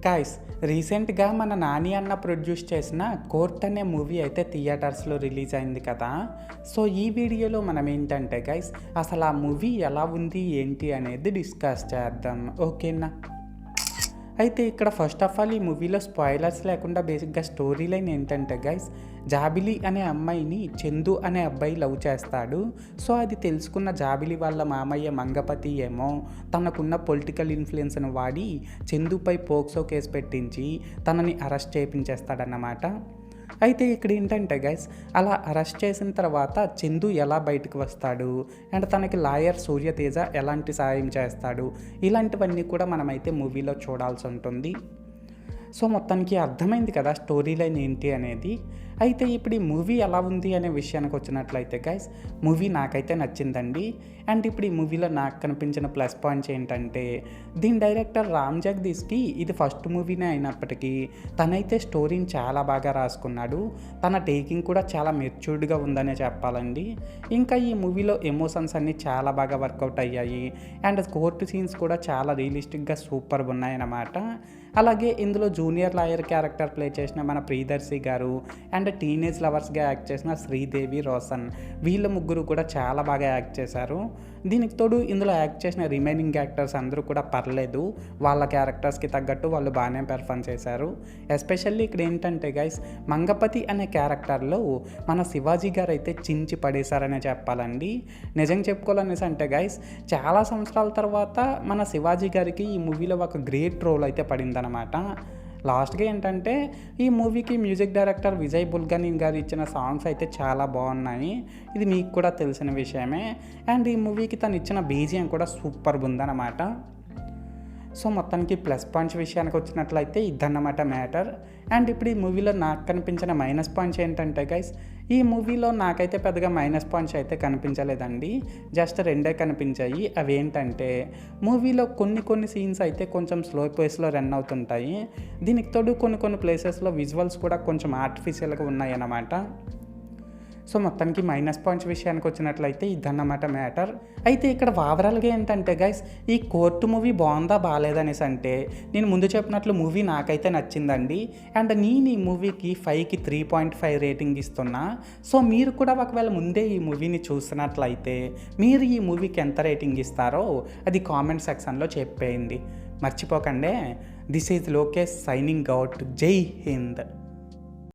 Guys, రీసెంట్గా మన నాని అన్న ప్రొడ్యూస్ చేసిన కోర్ట్ అనే మూవీ అయితే థియేటర్స్లో రిలీజ్ అయింది కదా. సో ఈ వీడియోలో మనం ఏంటంటే గైస్, అసలు ఆ మూవీ ఎలా ఉంది ఏంటి అనేది డిస్కస్ చేద్దాం, ఓకేనా. అయితే ఇక్కడ ఫస్ట్ ఆఫ్ ఆల్ ఈ మూవీలో స్పాయిలర్స్ లేకుండా బేసిక్గా స్టోరీ లైన్ ఏంటంటే గైస్, జాబిలి అనే అమ్మాయిని చందు అనే అబ్బాయి లవ్ చేస్తాడు. సో అది తెలుసుకున్న జాబిలి వాళ్ళ మామయ్య మంగపతి ఏమో తనకున్న పొలిటికల్ ఇన్ఫ్లుయెన్స్ను వాడి చందుపై పోక్సో కేసు పెట్టించి తనని అరెస్ట్ చేయించేస్తాడన్నమాట. అయితే ఇక్కడ ఏంటంటే గైస్, అలా అరెస్ట్ చేసిన తర్వాత చందు ఎలా బయటకు వస్తాడు అండ్ తనకి లాయర్ సూర్యతేజ ఎలాంటి సాయం చేస్తాడు, ఇలాంటివన్నీ కూడా మనమైతే మూవీలో చూడాల్సి ఉంటుంది. సో మొత్తానికి అర్థమైంది కదా స్టోరీ లైన్ ఏంటి అనేది. అయితే ఇప్పుడు ఈ మూవీ ఎలా ఉంది అనే విషయానికి వచ్చినట్లయితే గైస్, మూవీ నాకైతే నచ్చిందండి. అండ్ ఇప్పుడు ఈ మూవీలో నాకు కనిపించిన ప్లస్ పాయింట్స్ ఏంటంటే, దీని డైరెక్టర్ రామ్ జగదీష్కి ఇది ఫస్ట్ మూవీనే అయినప్పటికీ తనైతే స్టోరీని చాలా బాగా రాసుకున్నాడు. తన టేకింగ్ కూడా చాలా మెచ్యూర్డ్గా ఉందనే చెప్పాలండి. ఇంకా ఈ మూవీలో ఎమోషన్స్ అన్నీ చాలా బాగా వర్కౌట్ అయ్యాయి. అండ్ కోర్టు సీన్స్ కూడా చాలా రియలిస్టిక్గా సూపర్గా ఉన్నాయన్నమాట. అలాగే ఇందులో జూనియర్ లాయర్ క్యారెక్టర్ ప్లే చేసిన మన ప్రియదర్శి గారు అండ్ టీనేజ్ లవర్స్గా యాక్ట్ చేసిన శ్రీదేవి రోషన్, వీళ్ళ ముగ్గురు కూడా చాలా బాగా యాక్ట్ చేశారు. దీనికి తోడు ఇందులో యాక్ట్ చేసిన రిమైనింగ్ యాక్టర్స్ అందరూ కూడా పర్లేదు, వాళ్ళ క్యారెక్టర్స్కి తగ్గట్టు వాళ్ళు బాగానే పెర్ఫామ్ చేశారు. ఎస్పెషల్లీ ఇక్కడ ఏంటంటే గైస్, మంగపతి అనే క్యారెక్టర్లో మన శివాజీ గారు అయితే చించి పడేశారనే చెప్పాలండి. నిజంగా చెప్పుకోవాలనేసి అంటే గైస్, చాలా సంవత్సరాల తర్వాత మన శివాజీ గారికి ఈ మూవీలో ఒక గ్రేట్ రోల్ అయితే పడిందనమాట. లాస్ట్గా ఏంటంటే ఈ మూవీకి మ్యూజిక్ డైరెక్టర్ విజయ్ బుల్గని గారు ఇచ్చిన సాంగ్స్ అయితే చాలా బాగున్నాయి, ఇది మీకు కూడా తెలిసిన విషయమే. అండ్ ఈ మూవీకి తను ఇచ్చిన బీజిఎం కూడా సూపర్ ఉందన్నమాట. సో మొత్తానికి ప్లస్ పాయింట్స్ విషయానికి వచ్చినట్లయితే ఇదన్నమాట మ్యాటర్. అండ్ ఇప్పుడు ఈ మూవీలో నాకు కనిపించిన మైనస్ పాయింట్స్ ఏంటంటే గైస్, ఈ మూవీలో నాకైతే పెద్దగా మైనస్ పాయింట్స్ అయితే కనిపించలేదండి, జస్ట్ రెండే కనిపించాయి. అవి ఏంటంటే, మూవీలో కొన్ని సీన్స్ అయితే కొంచెం స్లో పేస్లో రన్ అవుతుంటాయి. దీనికి తోడు కొన్ని ప్లేసెస్లో విజువల్స్ కూడా కొంచెం ఆర్టిఫిషియల్గా ఉన్నాయి అన్నమాట. సో మొత్తానికి మైనస్ పాయింట్స్ విషయానికి వచ్చినట్లయితే ఇదన్నమాట మ్యాటర్. అయితే ఇక్కడ ఓవరాల్గా ఏంటంటే గైస్, ఈ కోర్టు మూవీ బాగుందా బాగాలేదనేసి అంటే, నేను ముందు చెప్పినట్లు మూవీ నాకైతే నచ్చిందండి. అండ్ నేను ఈ మూవీకి 5కి 3.5 రేటింగ్ ఇస్తున్నా. సో మీరు కూడా ఒకవేళ ముందే ఈ మూవీని చూసినట్లయితే మీరు ఈ మూవీకి ఎంత రేటింగ్ ఇస్తారో అది కామెంట్ సెక్షన్లో చెప్పేయండి, మర్చిపోకండి. This is Lokesh signing out. జై హింద్.